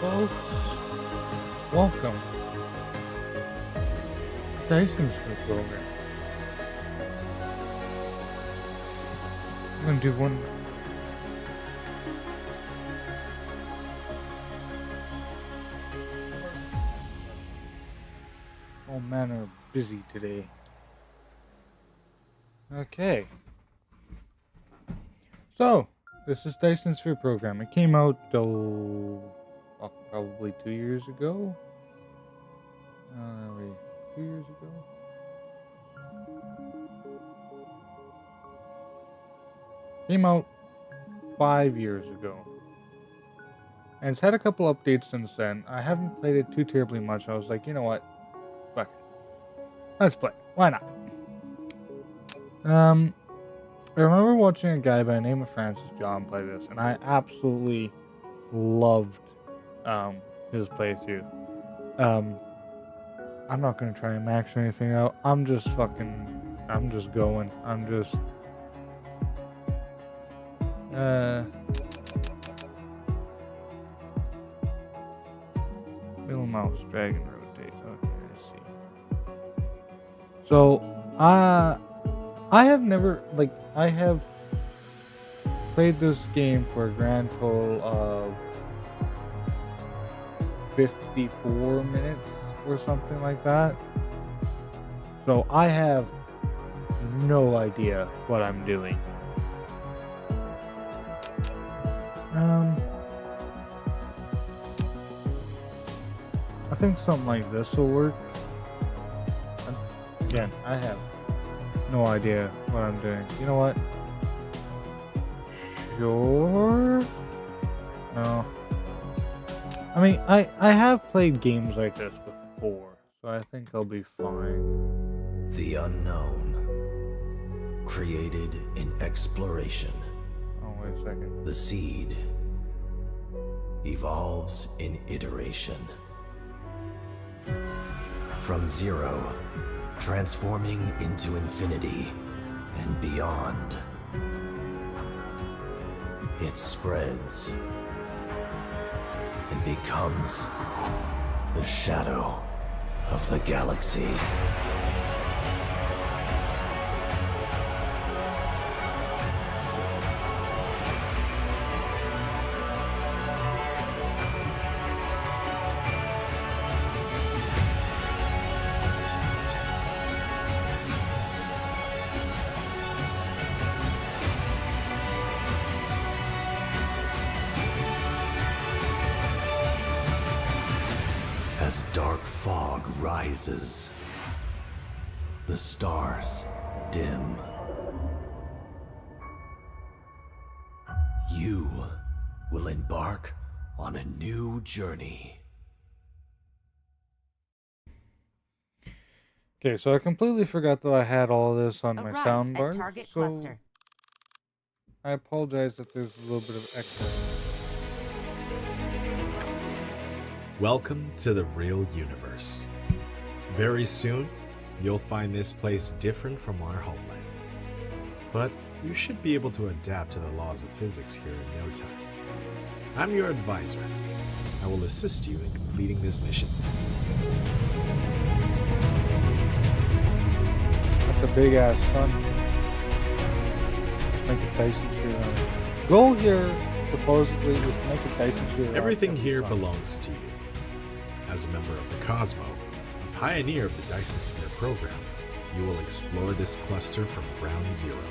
folks. Welcome to Dyson's new program. I'm going to do one. All manner of busy today. Okay. So, this is Dyson's Sphere program. It came out, probably 2 years ago. 2 years ago? Came out 5 years ago. And it's had a couple updates since then. I haven't played it too terribly much. I was like, you know what? Fuck it. Let's play. Why not? I remember watching a guy by the name of Francis John play this, and I absolutely loved his playthrough. I'm not gonna try and max anything out. I'm just going. Middle mouse, drag and rotate. Okay, I see. So, I have never, I have played this game for a grand total of 54 minutes or something like that. So I have no idea what I'm doing. I think something like this will work. Again, I have no idea what I'm doing. You know what? Sure. No. I mean, I have played games like this before, so I think I'll be fine. The unknown. Created in exploration. Oh, wait a second. The seed. Evolves in iteration. From zero, transforming into infinity and beyond. It spreads and becomes the shadow of the galaxy. As dark fog rises, the stars dim. You will embark on a new journey. Okay, so I completely forgot that I had all this on my Arrive soundbar. at target So cluster. I apologize if there's a little bit of echo. Welcome to the real universe. Very soon, you'll find this place different from our homeland. But you should be able to adapt to the laws of physics here in no time. I'm your advisor. I will assist you in completing this mission. That's a big ass sun. Let's make a Dyson sphere. Goal here, supposedly, is to make a Dyson sphere. Everything here belongs to you. As a member of the Cosmo, a pioneer of the Dyson Sphere program, you will explore this cluster from ground zero.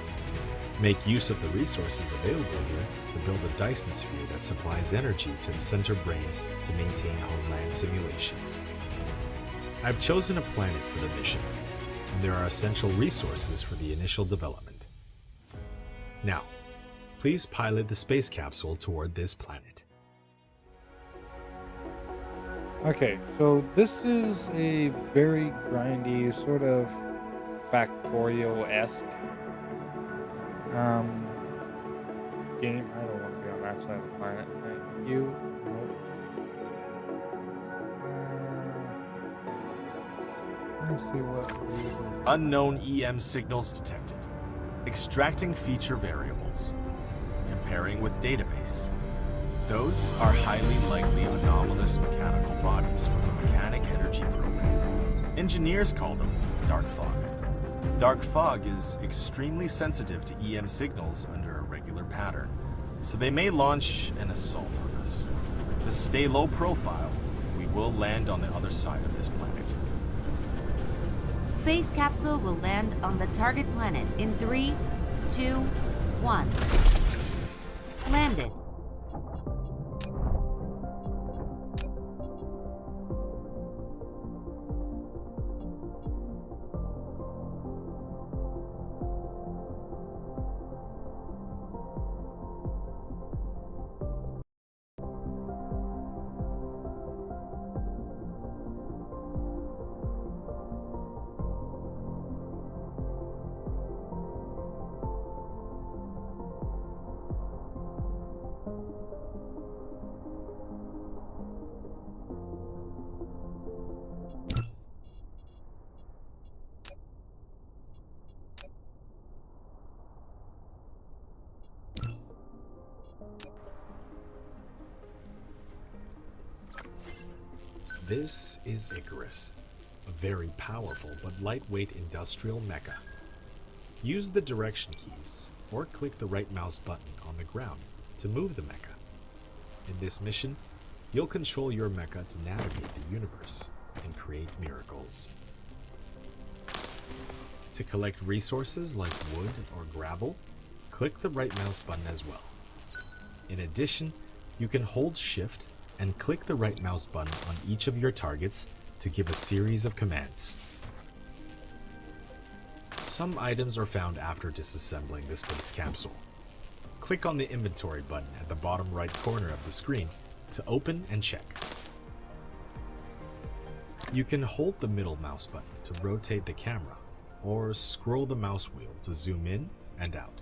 Make use of the resources available here to build a Dyson Sphere that supplies energy to the center brain to maintain homeland simulation. I've chosen a planet for the mission, and there are essential resources for the initial development. Now, please pilot the space capsule toward this planet. Okay, so this is a very grindy, sort of Factorio-esque game. I don't want to be on that side of the planet. Thank you. Nope. Let's see what. Unknown EM signals detected. Extracting feature variables. Comparing with database. Those are highly likely anomalous mechanical bodies from the Mechanic Energy Program. Engineers call them dark fog. Dark fog is extremely sensitive to EM signals under a regular pattern, so they may launch an assault on us. To stay low profile, we will land on the other side of this planet. Space capsule will land on the target planet in 3, 2, 1. Landed. This is Icarus, a very powerful but lightweight industrial mecha. Use the direction keys or click the right mouse button on the ground to move the mecha. In this mission, you'll control your mecha to navigate the universe and create miracles. To collect resources like wood or gravel, click the right mouse button as well. In addition, you can hold Shift and click the right mouse button on each of your targets to give a series of commands. Some items are found after disassembling the space capsule. Click on the inventory button at the bottom right corner of the screen to open and check. You can hold the middle mouse button to rotate the camera, or scroll the mouse wheel to zoom in and out.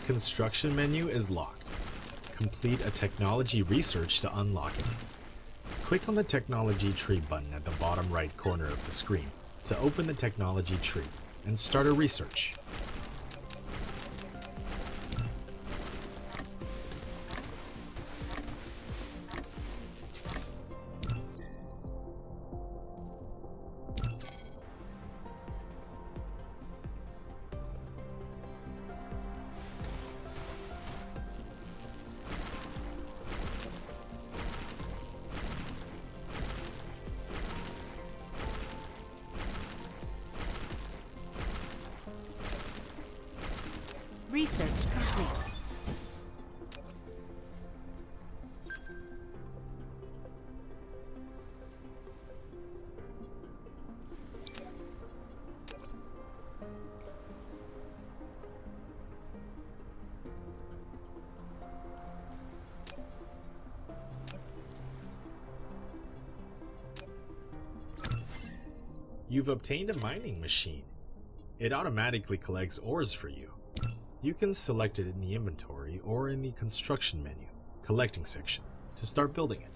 Construction menu is locked. Complete a technology research to unlock it. Click on the technology tree button at the bottom right corner of the screen to open the technology tree and start a research. Research complete. You've obtained a mining machine. It automatically collects ores for you. You can select it in the inventory or in the construction menu, collecting section, to start building it.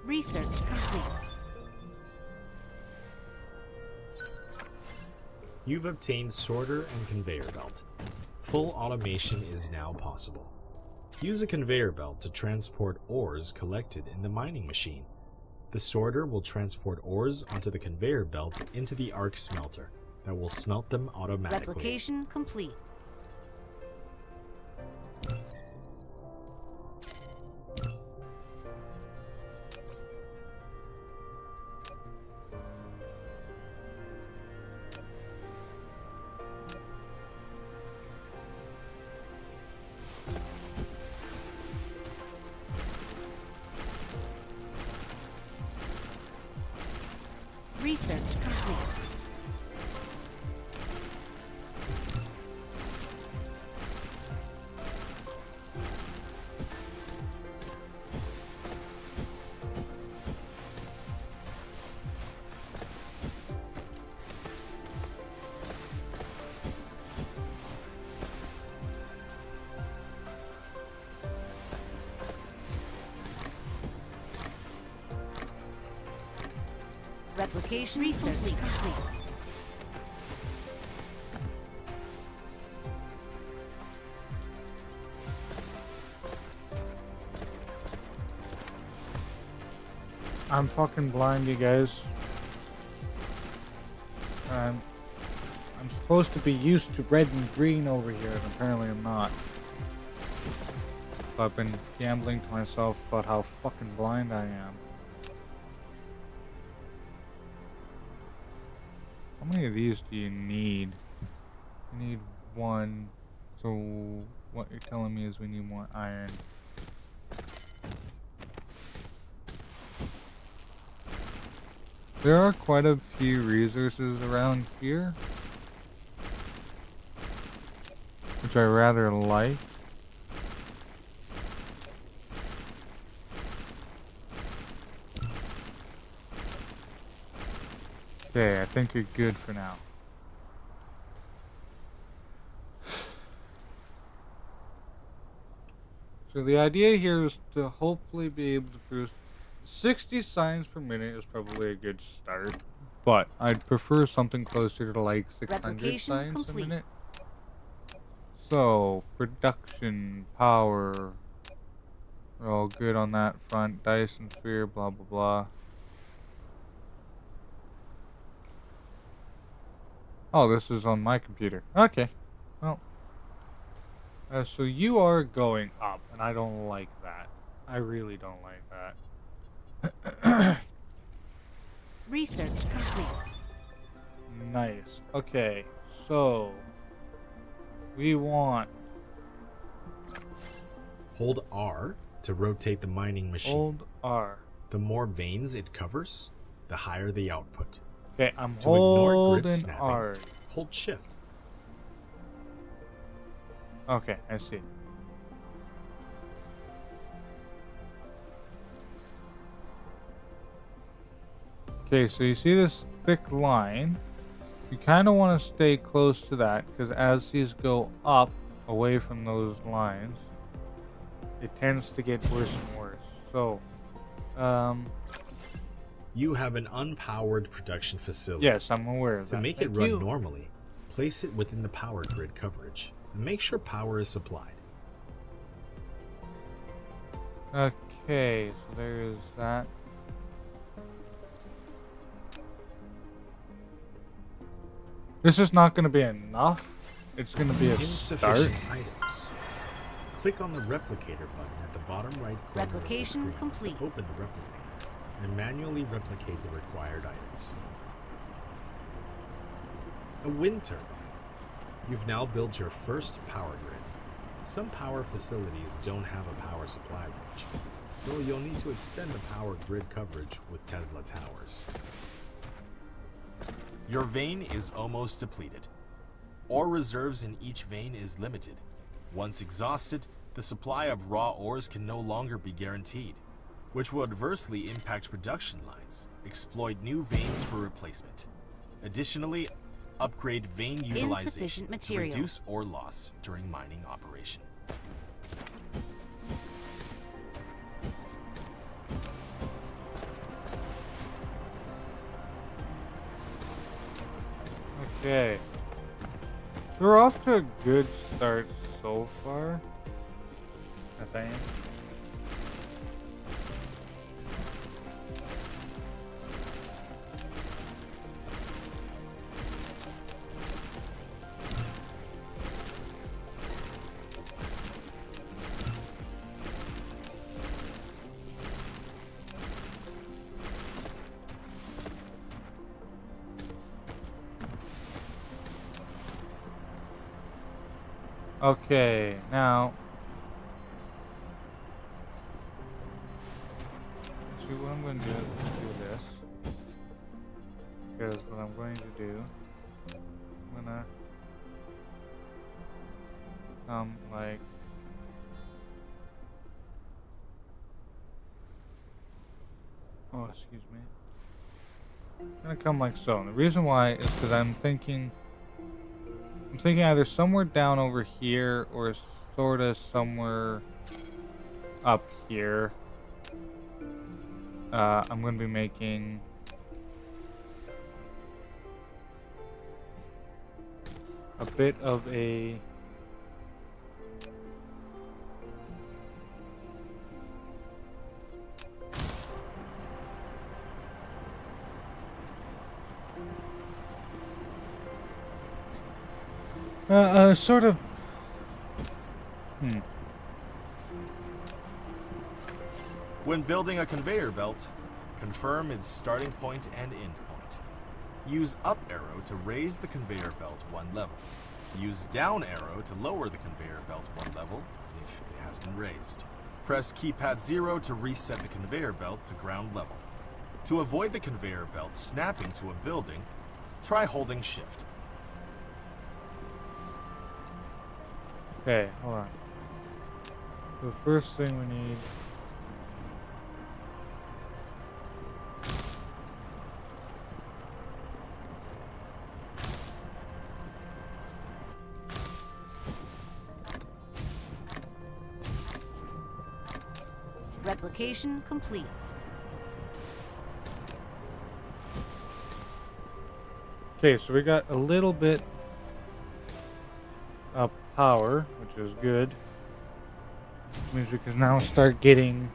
Research complete. You've obtained sorter and conveyor belt. Full automation is now possible. Use a conveyor belt to transport ores collected in the mining machine. The sorter will transport ores onto the conveyor belt into the arc smelter that will smelt them automatically. Replication complete. Research complete. Replication complete. I'm fucking blind, you guys. I'm supposed to be used to red and green over here, and apparently I'm not. So I've been gambling to myself about how fucking blind I am. How many of these do you need? You need one. So what you're telling me is we need more iron. There are quite a few resources around here, which I rather like. Okay, I think you're good for now. So the idea here is to hopefully be able to produce 60 signs per minute is probably a good start, but I'd prefer something closer to like 600 Replication signs complete. a minute. So, production, power, we're all good on that front. Dyson sphere, blah blah blah. Oh, this is on my computer. Okay, well. So you are going up, and I don't like that. I really don't like that. Research complete. Nice. Okay, so we want Hold R to rotate the mining machine. hold R. The more veins it covers, the higher the output. Okay, I'm To ignore grid holding snapping, R. hold shift. Okay, I see. Okay, so you see this thick line? You kind of want to stay close to that, because as these go up away from those lines, it tends to get worse and worse. So, You have an unpowered production facility. yes, I'm aware of To that. make it Thank run you. normally, place it within the power grid coverage and make sure power is supplied. Okay, so there is that. This is not going to be enough. It's going to be a start. Insufficient items. Click on the replicator button at the bottom right corner of the Replication screen complete. to open the replicator and manually replicate the required items. A wind turbine. You've now built your first power grid. Some power facilities don't have a power supply range, so you'll need to extend the power grid coverage with Tesla towers. Your vein is almost depleted. Ore reserves in each vein is limited. Once exhausted, the supply of raw ores can no longer be guaranteed, which will adversely impact production lines. Exploit new veins for replacement. Additionally, upgrade vein utilization Insufficient to material. reduce ore loss during mining operation. Okay. We're off to a good start so far, I think. Okay, now see what I'm going to do is do this, because what I'm going to do, I'm gonna like excuse me. I'm gonna come like so. And the reason why is because I'm thinking either somewhere down over here or sort of somewhere up here. I'm going to be making a bit of a sort of When building a conveyor belt, confirm its starting point and end point. Use up arrow to raise the conveyor belt one level. Use down arrow to lower the conveyor belt one level if it has been raised. Press keypad 0 to reset the conveyor belt to ground level. To avoid the conveyor belt snapping to a building, try holding shift. Okay, hold on. The first thing we need Replication complete. Okay, so we got a little bit of power, which is good. Means we can now start getting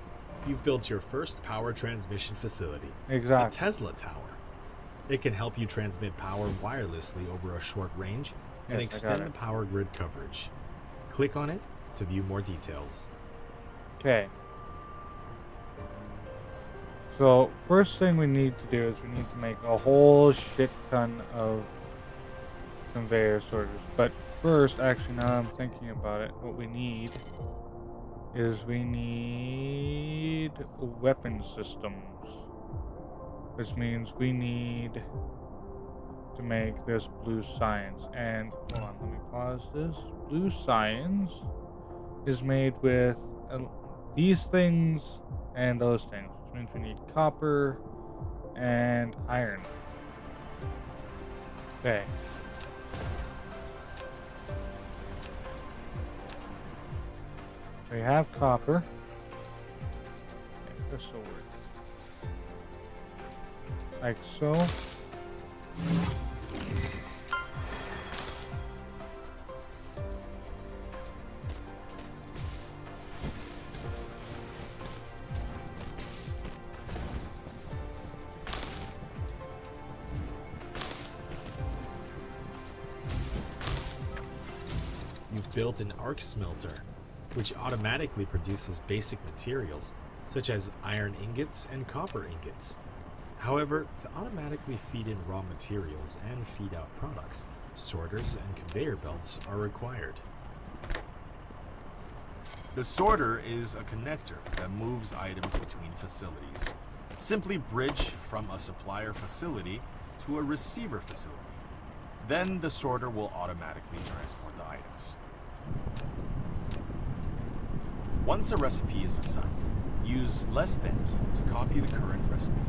You've built your first power transmission facility, a exactly. Tesla tower. It can help you transmit power wirelessly over a short range and Yes, I got extend it. the power grid coverage. Click on it to view more details. Okay. So first thing we need to do is we need to make a whole shit ton of conveyor sorters. But first, actually, now that I'm thinking about it, what we need is we need weapon systems, which means we need to make this blue science. And hold on, let me pause this. Blue science is made with these things and those things, which means we need copper and iron. Okay. We have copper. Okay, this will work. Like so. You've built an arc smelter, which automatically produces basic materials, such as iron ingots and copper ingots. However, to automatically feed in raw materials and feed out products, sorters and conveyor belts are required. The sorter is a connector that moves items between facilities. Simply bridge from a supplier facility to a receiver facility. Then the sorter will automatically transport the items. Once a recipe is assigned, use less than key to copy the current recipe,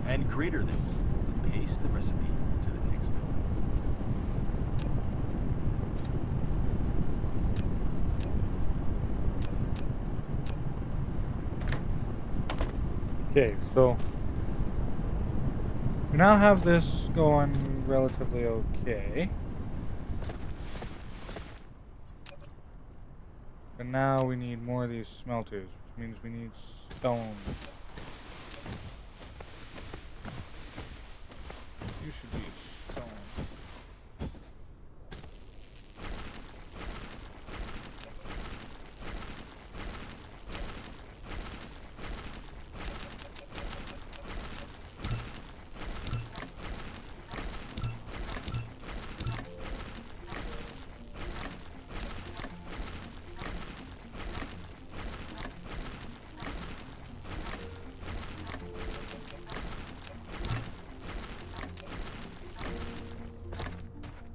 and greater than key to paste the recipe to the next building. Okay, so we now have this going relatively okay. But now we need more of these smelters, which means we need stone. You should be stone.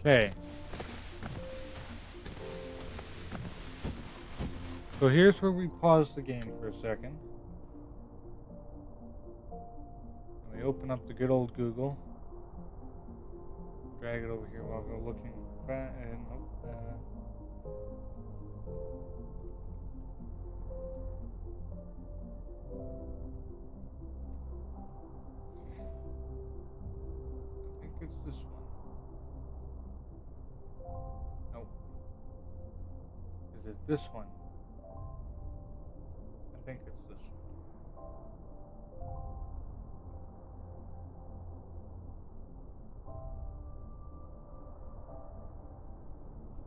Okay. So here's where we pause the game for a second. And we open up the good old Google. Drag it over here while we're looking. And I think it's this one. Nope. Is it this one? I think it's this one.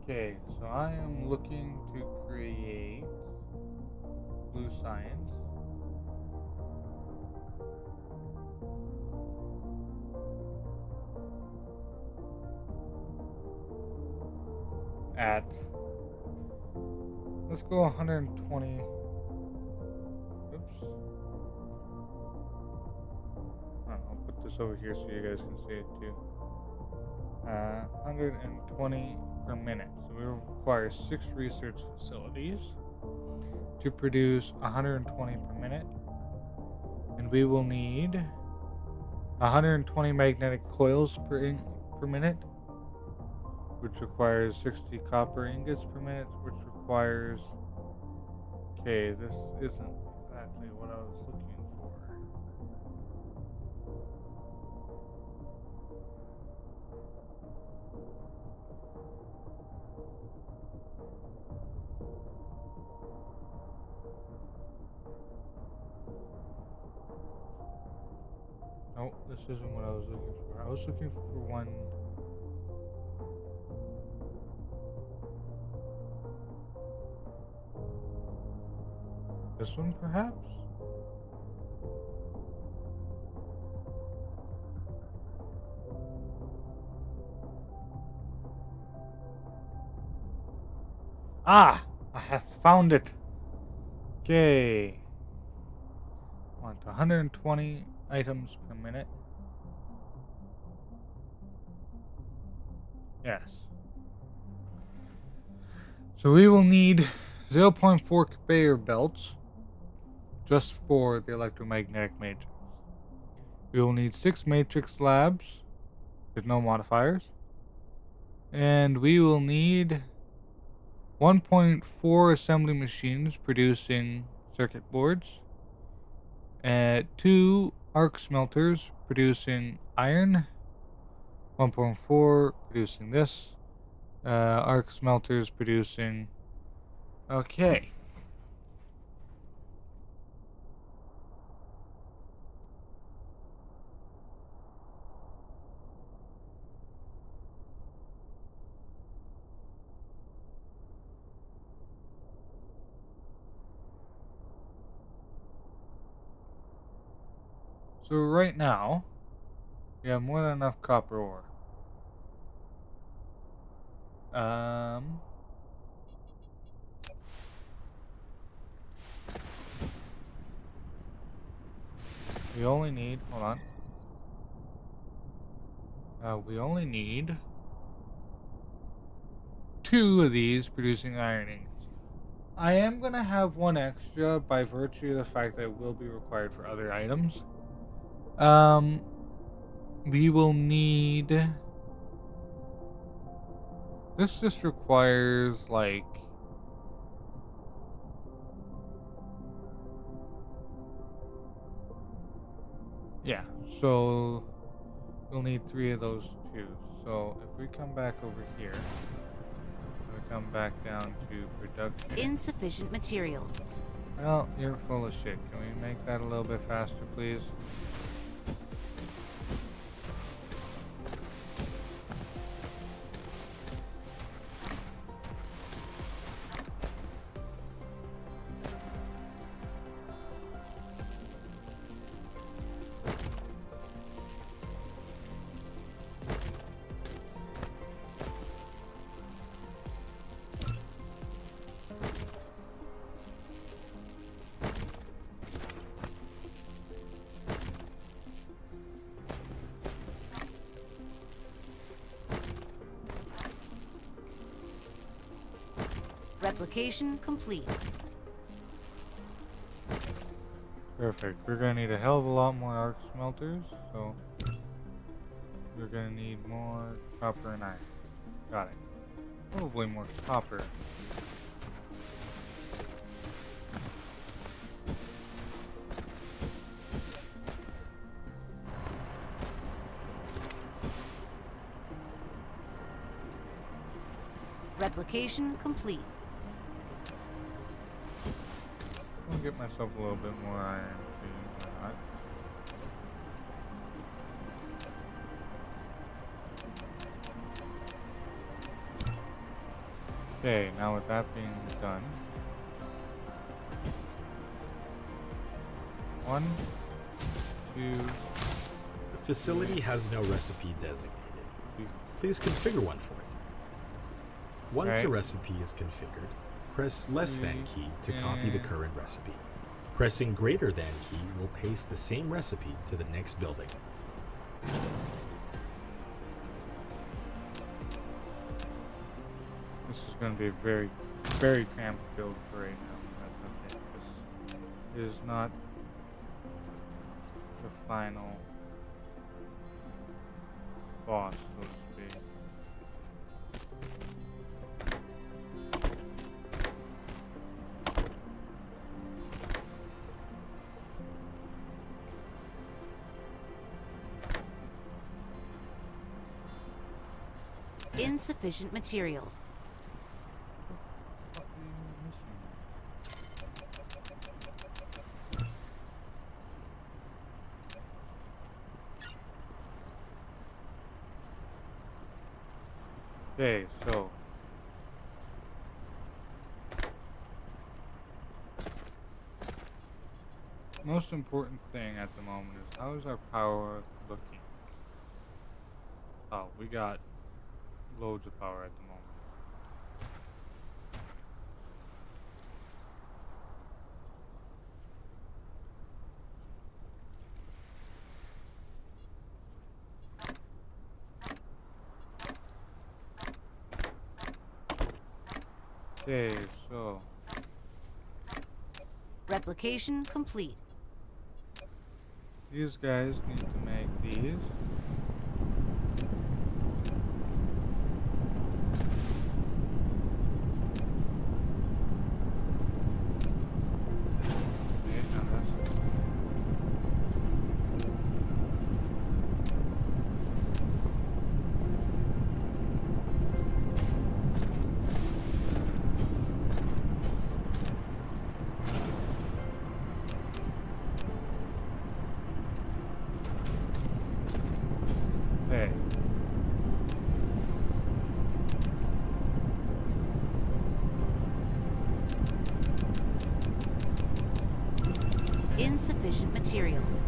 Okay, so I am looking to create blue science. At, let's go 120. Oops. I'll put this over here so you guys can see it too. 120 per minute. So we require 6 research facilities to produce 120 per minute. And we will need 120 magnetic coils per minute, which requires 60 copper ingots per minute, which requires... Okay, this isn't exactly what I was looking for. No, this isn't what I was looking for. I was looking for one... This one, perhaps? Ah! I have found it! Okay. Want 120 items per minute. Yes. So we will need 0.4 conveyor belts just for the electromagnetic matrix. We will need 6 matrix slabs with no modifiers. And we will need 1.4 assembly machines producing circuit boards. 2 arc smelters producing iron. 1.4 producing this. Arc smelters producing... Okay. So right now, we have more than enough copper ore. We only need, hold on. We only need 2 of these producing iron ingots. I am gonna have 1 extra by virtue of the fact that it will be required for other items. We will need... This just requires, like... Yeah, so we'll need 3 of those too. So if we come back over here, we come back down to production. Insufficient materials. Well, you're full of shit. Can we make that a little bit faster, please? Replication complete. Perfect. We're gonna need a hell of a lot more arc smelters, so we're gonna need more copper and iron. Got it. Probably more copper. Replication complete. I'll get myself a little bit more iron too. Why not? Okay, now with that being done, 1, 2, The facility has no recipe designated. Please configure one for it. Once a Right. recipe is configured, press less than key to copy the and- current recipe. Pressing greater than key will paste the same recipe to the next building. This is going to be a very, very cramped build for right now. That's okay. This is not the final boss, so to speak. Insufficient materials. What are you missing? Okay, so most important thing at the moment is how is our power looking? Oh, we got loads of power at the moment. Okay, so Replication complete. these guys need to make these. insufficient materials.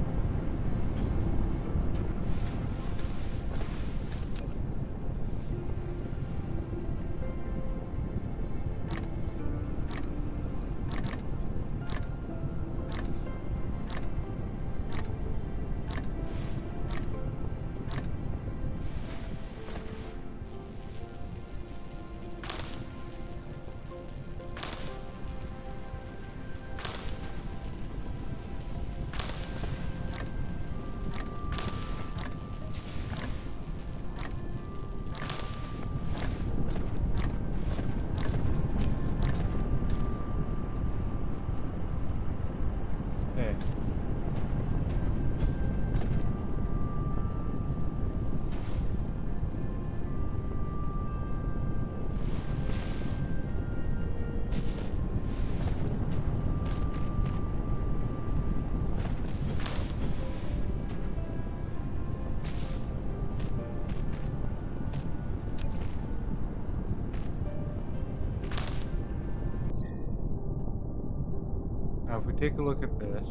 Now, if we take a look at this,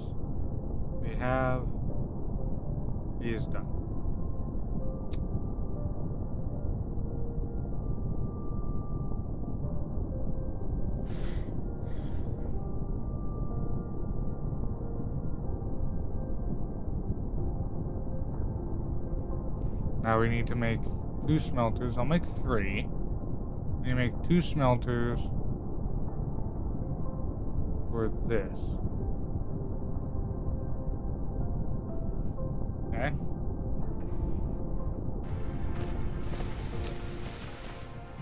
we have these done. Now we need to make 2 smelters. I'll make 3. We need to make 2 smelters for this. Okay.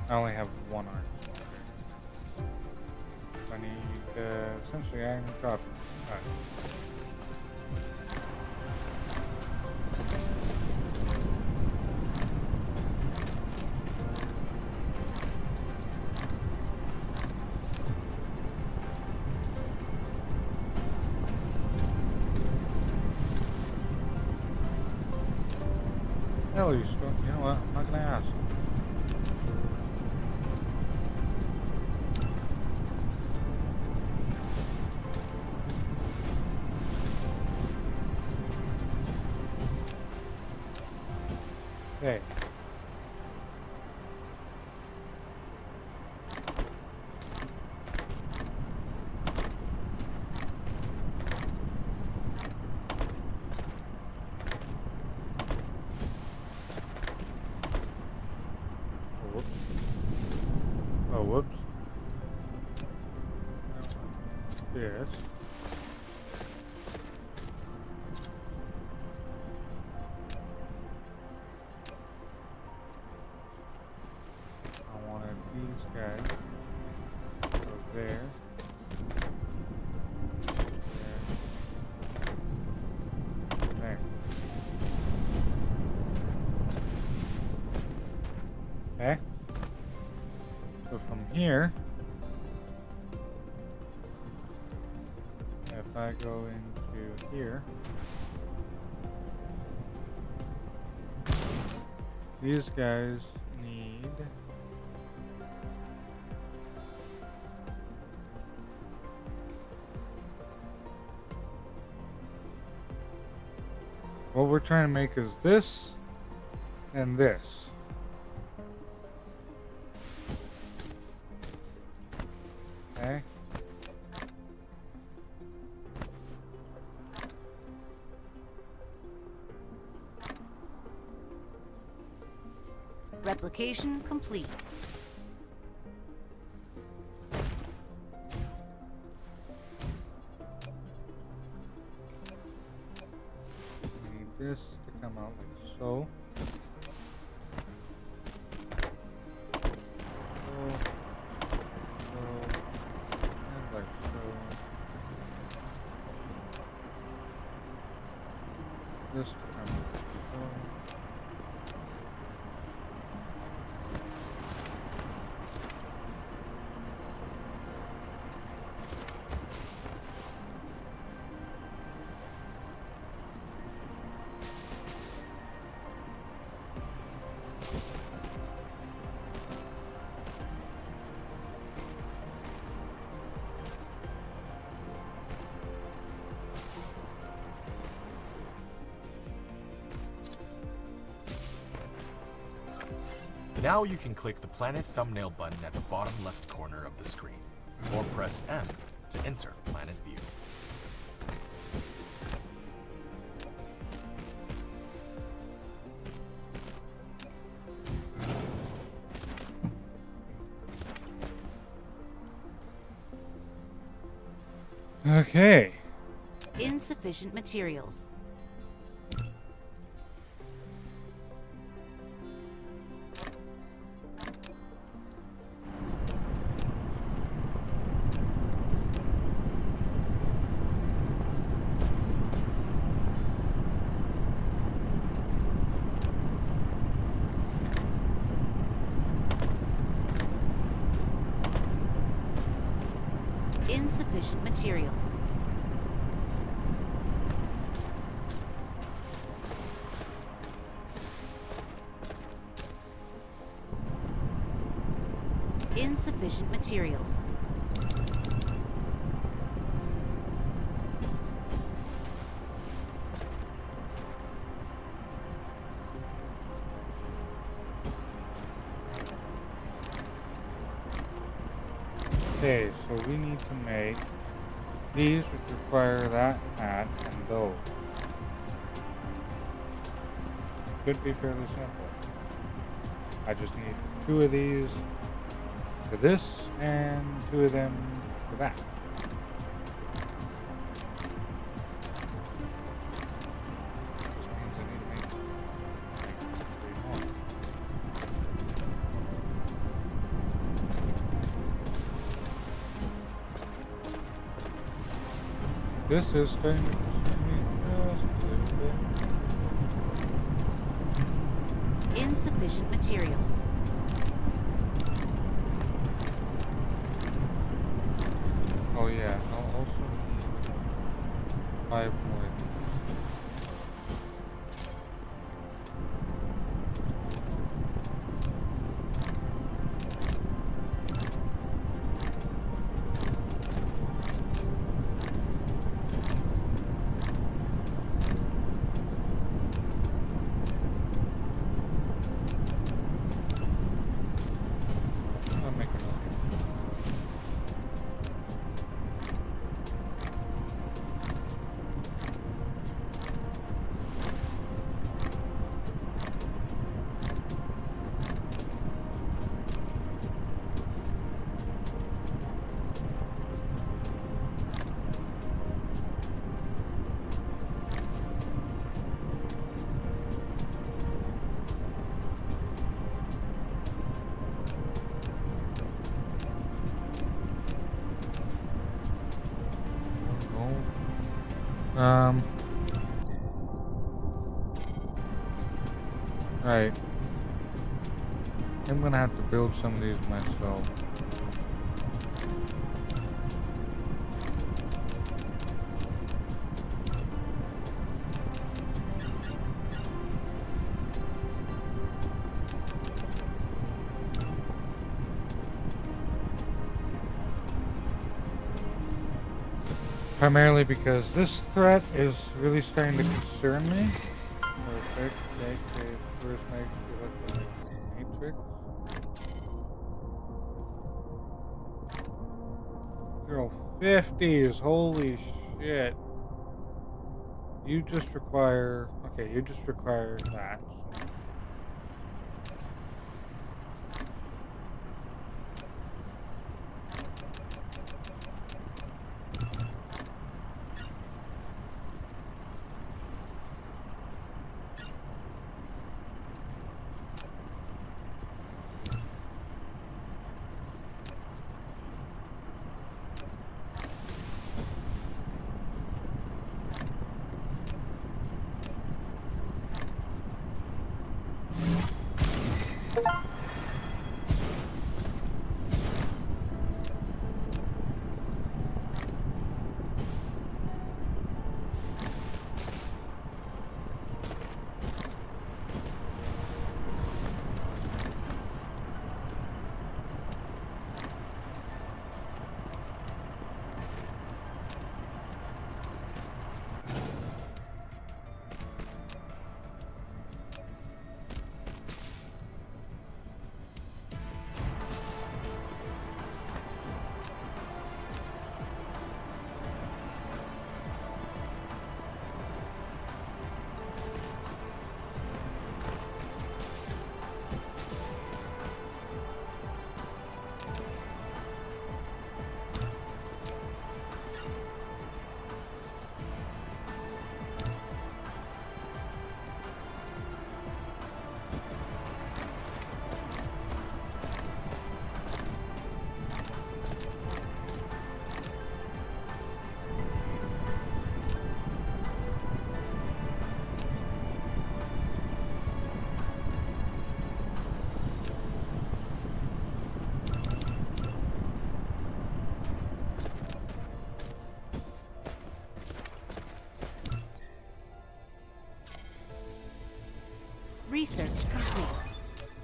I only have 1 iron smelter. So I need essentially iron and copper. Alright. Hell, you still, you know what? I'm not gonna ask. Okay. Oh, whoops. Yes. I wanted these guys to go there. There. There. Okay. So from here, if I go into here, these guys need what we're trying to make is this and this. Okay. Replication complete. We need this to come out like so. This to come out like so. Now you can click the planet thumbnail button at the bottom left corner of the screen, or press M to enter planet view. Okay. Insufficient materials. Insufficient materials. Insufficient materials. Okay, so we need to make these, which require that hat, and those. Could be fairly simple. I just need 2 of these for this, and 2 of them for that. Which means I need to make 3 more. This is starting to consume me just a little bit. Insufficient materials. Oh yeah, I'll also need 5 more. I'll make another. Right. I'm gonna have to build some of these myself. Primarily because this threat is really starting to concern me. Perfect. Okay, first matrix. 050s, holy shit. You just require, okay, you just require that.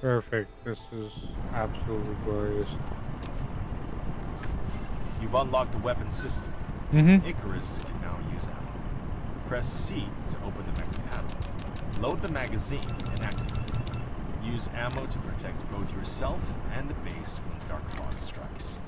Perfect. This is absolutely glorious. You've unlocked the weapon system. Mm-hmm. Icarus can now use ammo. Press C to open the mech panel. Load the magazine and activate it. Use ammo to protect both yourself and the base when dark fog strikes.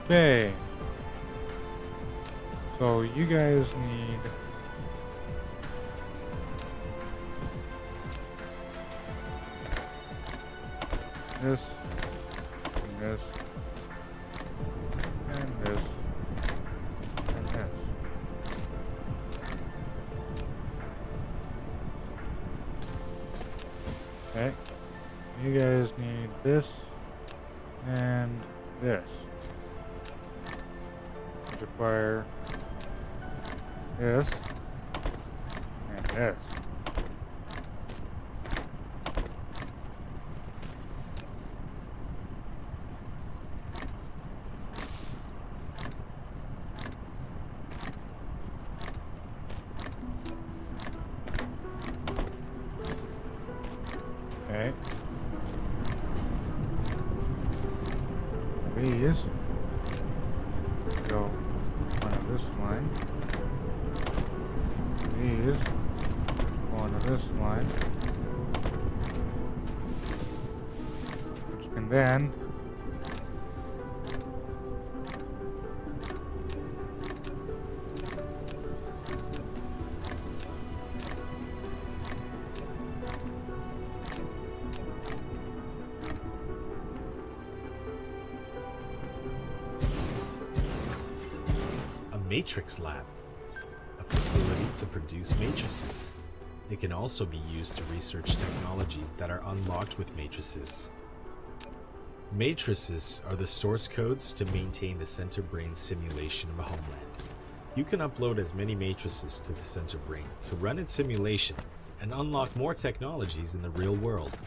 Okay. So you guys need this, and this, and this, and this. Okay. You guys need this and this. Require this and this. Okay. These go on this line. These go onto this line, which can then Matrix Lab, a facility to produce matrices. It can also be used to research technologies that are unlocked with matrices. Matrices are the source codes to maintain the center brain simulation of a homeland. You can upload as many matrices to the center brain to run its simulation and unlock more technologies in the real world.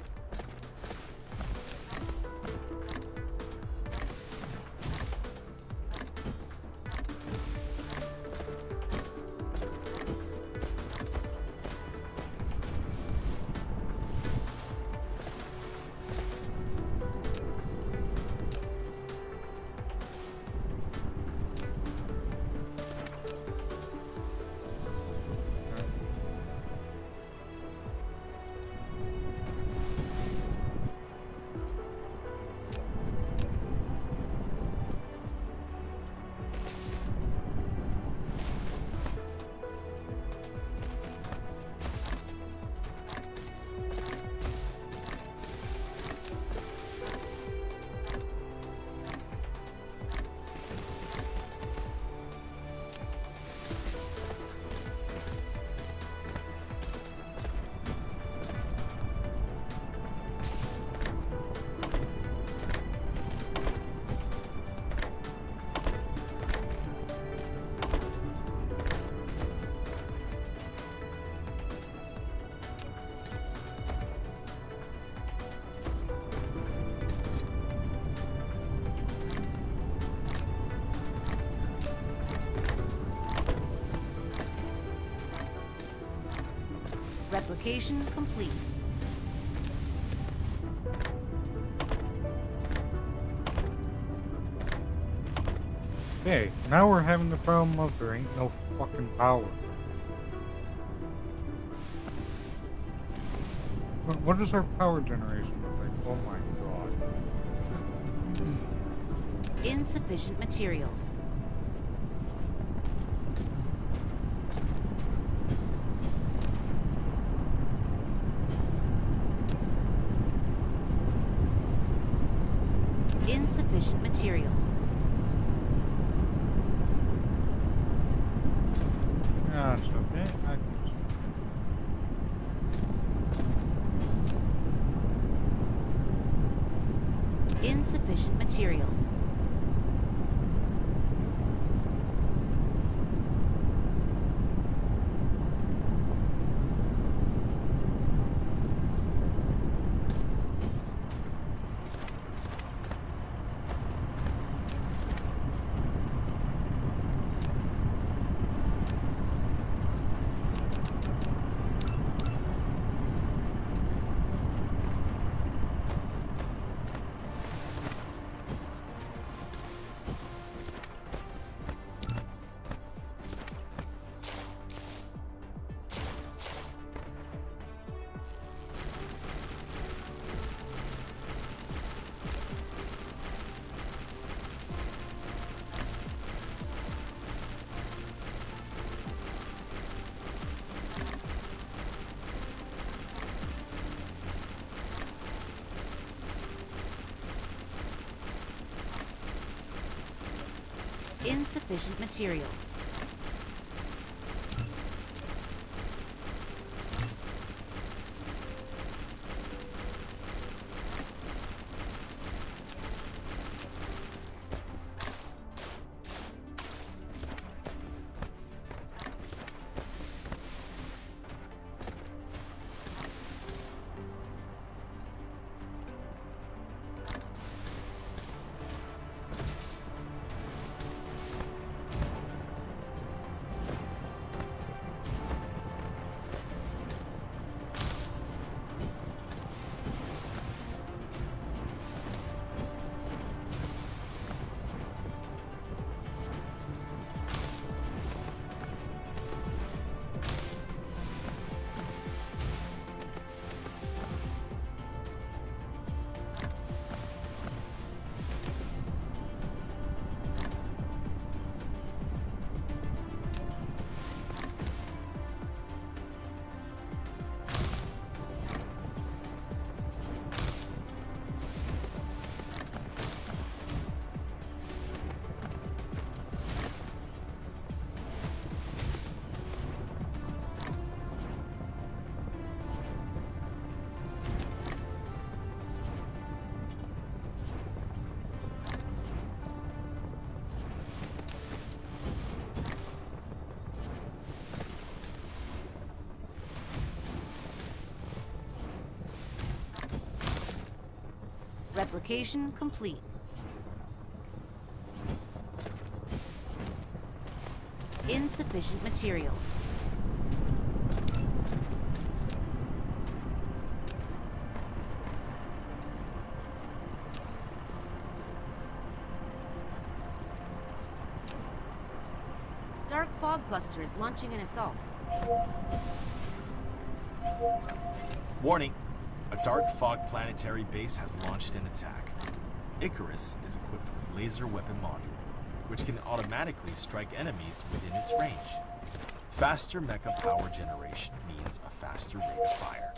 Replication complete. Okay, now we're having the problem of there ain't no fucking power. What does our power generation look like? Oh my god. Insufficient materials. Insufficient materials. Yeah, it's okay. I can just... Insufficient materials. Insufficient materials. Replication complete. Insufficient materials. Dark fog cluster is launching an assault. Warning. A dark fog planetary base has launched an attack. Icarus is equipped with laser weapon module, which can automatically strike enemies within its range. Faster mecha power generation means a faster rate of fire.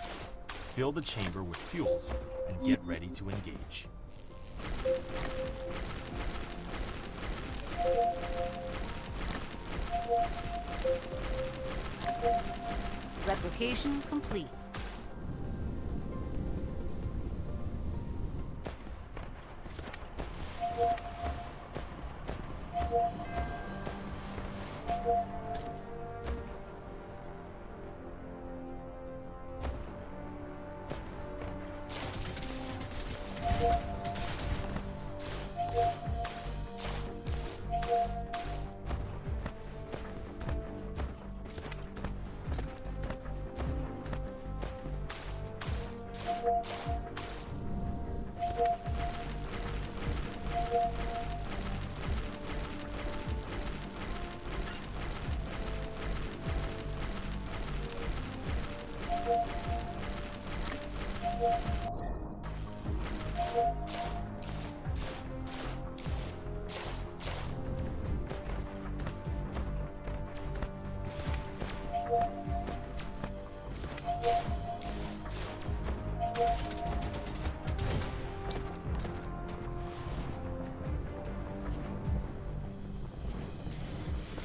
Fill the chamber with fuels and get ready to engage. Replication complete.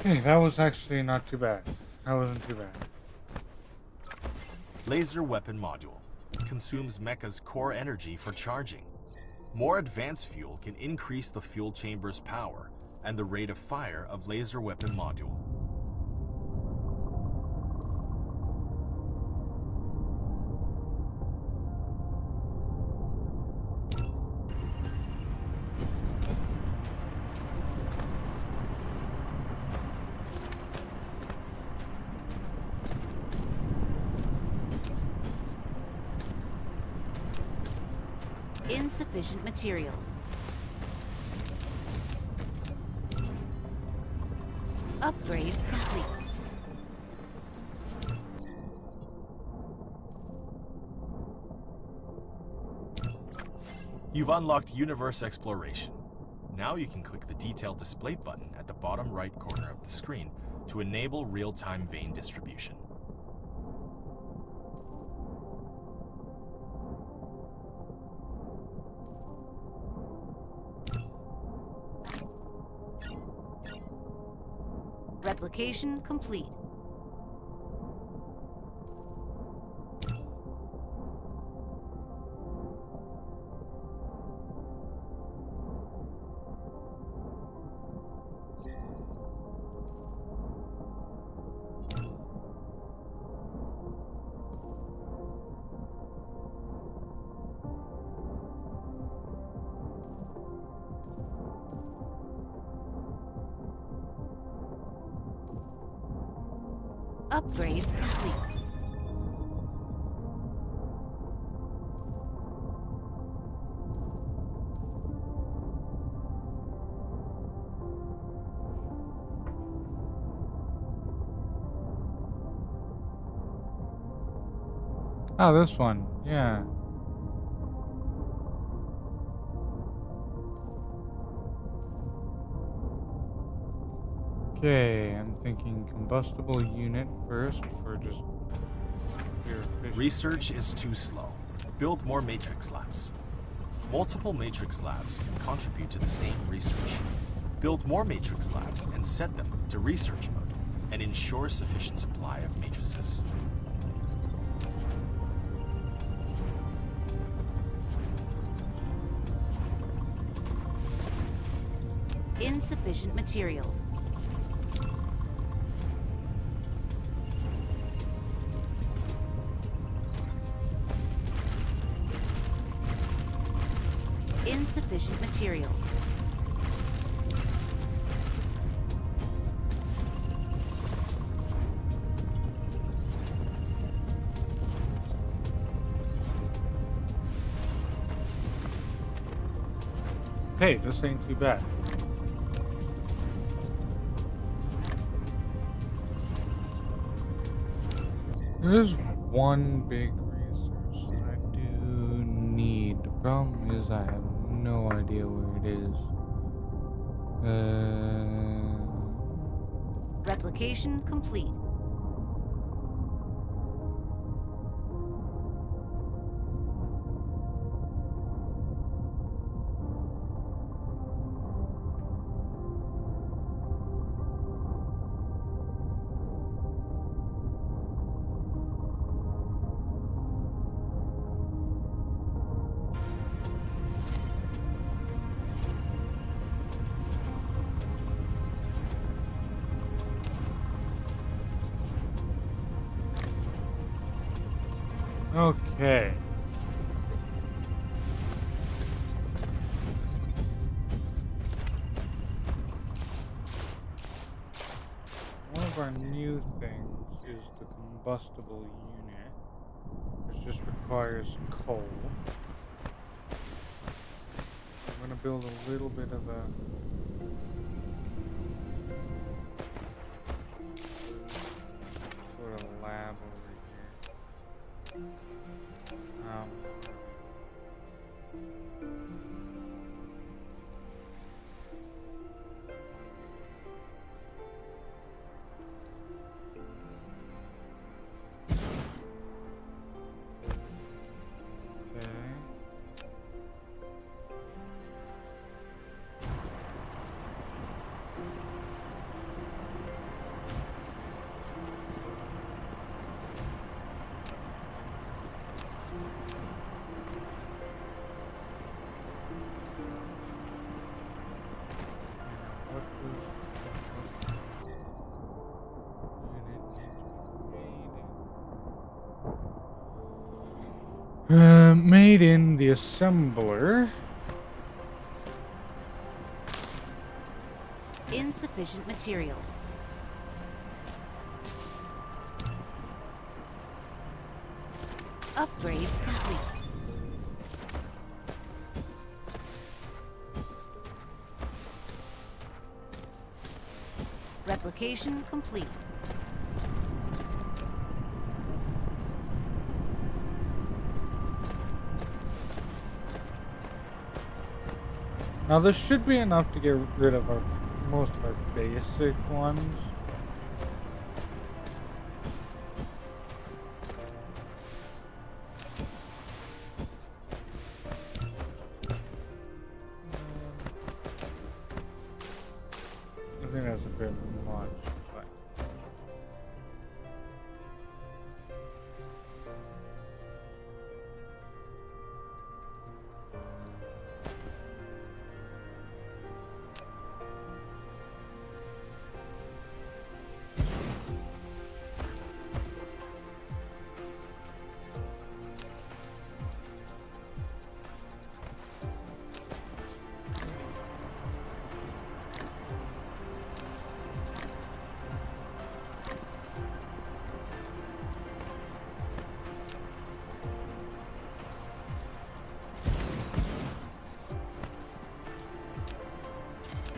Okay, that was actually not too bad. That wasn't too bad. Laser weapon module. Consumes mecha's core energy for charging. More advanced fuel can increase the fuel chamber's power and the rate of fire of laser weapon module. Insufficient materials. Upgrade complete. You've unlocked Universe Exploration. Now you can click the Detailed Display button at the bottom right corner of the screen to enable real-time vein distribution. Replication complete. Upgrade complete. Oh, this one. Yeah. Okay, I'm thinking combustible unit first for just pure efficiency. Research is too slow. Build more matrix labs. Multiple matrix labs can contribute to the same research. Build more matrix labs and set them to research mode and ensure sufficient supply of matrices. Insufficient materials. Insufficient materials. Hey, this ain't too bad. There's one big resource I do need. The problem is I have no idea where it is. Replication complete. Okay. One of our new things is the combustible unit, which just requires coal. I'm gonna build a little bit of a sort of lab over here. Okay. made in the assembler. Insufficient materials. Upgrade complete. Replication complete. Now this should be enough to get rid of most of our basic ones. I think that's a bit much, but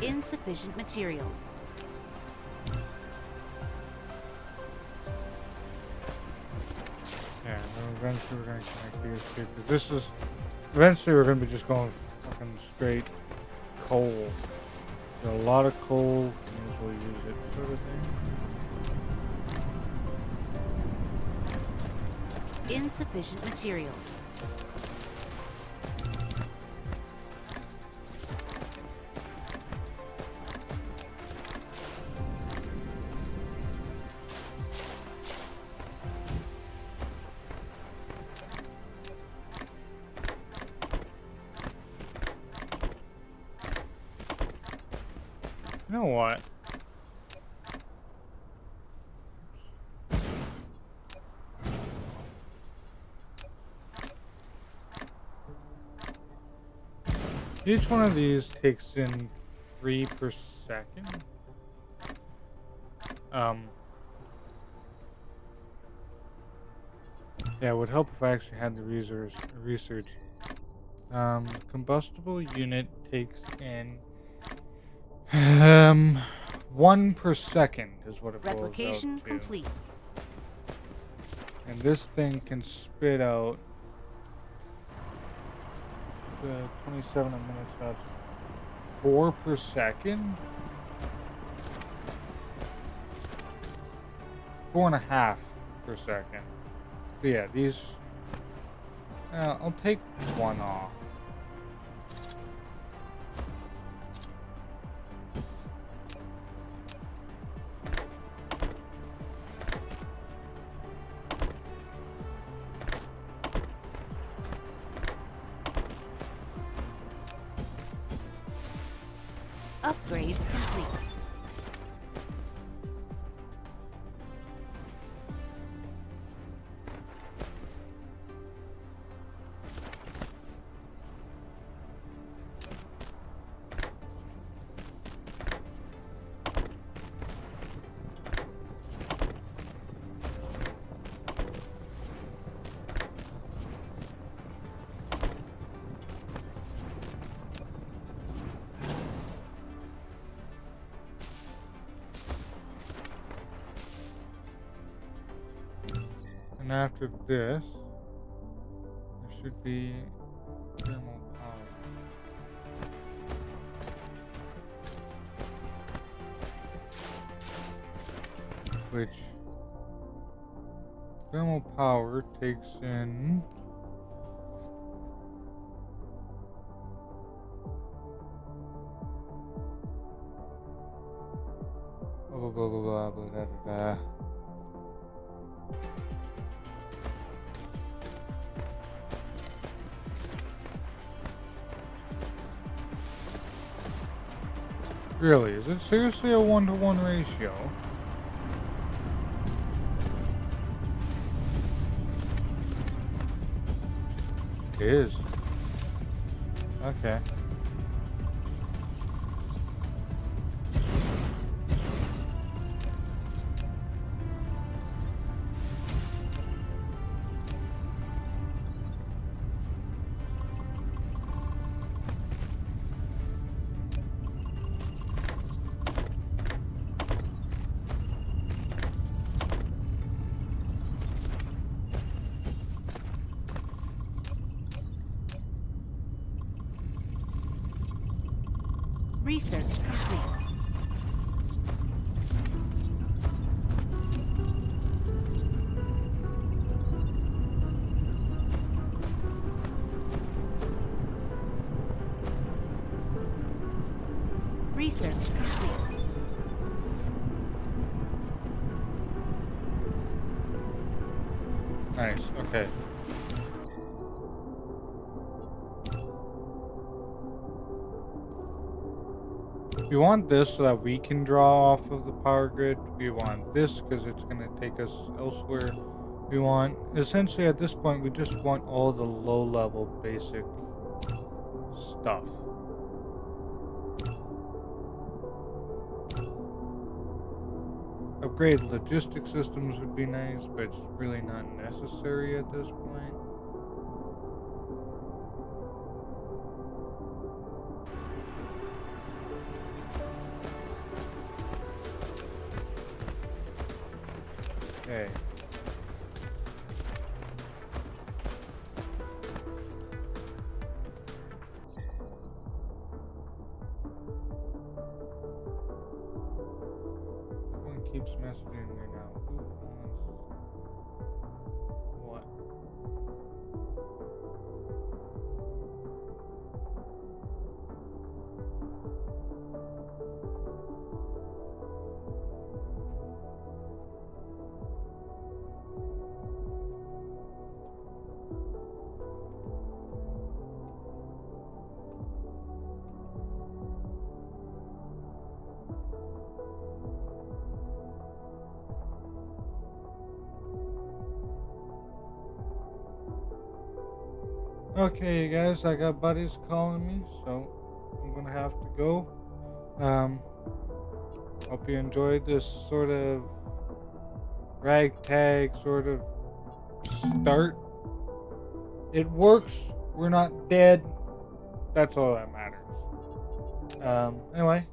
Insufficient materials. yeah, eventually we're gonna connect these two, because this is eventually we're gonna be just going fucking straight coal. Got a lot of coal, may as well use it, sort of thing. Insufficient materials. You know what? Each one of these takes in 3 per second. Yeah, it would help if I actually had the research. Combustible unit takes in 1 per second is what it boils Replication out to. complete. And this thing can spit out 27 a minute, so that's 4 per second. 4.5 per second. So yeah, these. I'll take 1 off. Upgrade complete. And after this, there should be thermal power. Which thermal power takes in blah blah blah blah blah blah blah blah. Really, is it seriously a 1-to-1 ratio? It is. Okay. Research complete. Research complete. Nice. Okay. We want this so that we can draw off of the power grid. We want this because it's going to take us elsewhere. We want, essentially at this point, we just want all the low-level basic stuff. Upgrade logistic systems would be nice, but it's really not necessary at this point. Okay. Everyone keeps messaging me now. Who wants what? Okay, you guys, I got buddies calling me, so I'm gonna have to go. Hope you enjoyed this sort of ragtag sort of start. It works. We're not dead. That's all that matters. Anyway,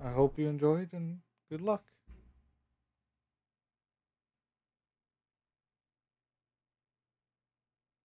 I hope you enjoyed and good luck.